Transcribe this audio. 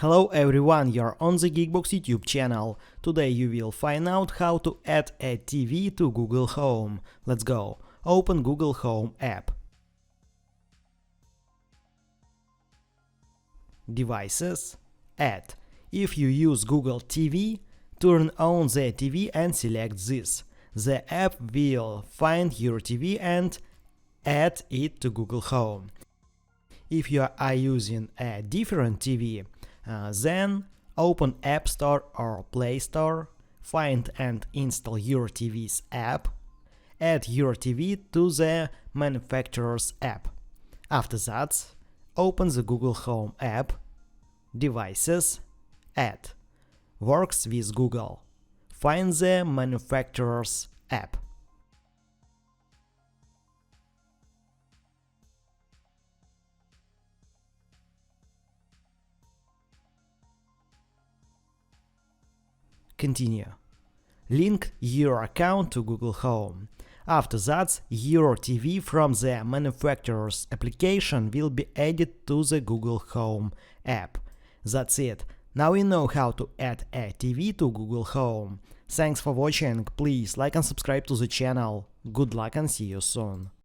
Hello everyone, you're on the GeekBox YouTube channel. Today you will find out how to add a TV to Google Home. Let's go. Open Google Home app. Devices. Add. If you use Google TV, turn on the TV and select this. The app will find your TV and add it to Google Home. If you are using a different TV, then open App Store or Play Store, find and install your TV's app, add your TV to the manufacturer's app. After that, open the Google Home app, Devices, Add. Works with Google. Find the manufacturer's app. Continue. Link your account to Google Home. After that, your TV from the manufacturer's application will be added to the Google Home app. That's it. Now you know how to add a TV to Google Home. Thanks for watching. Please like and subscribe to the channel. Good luck and see you soon.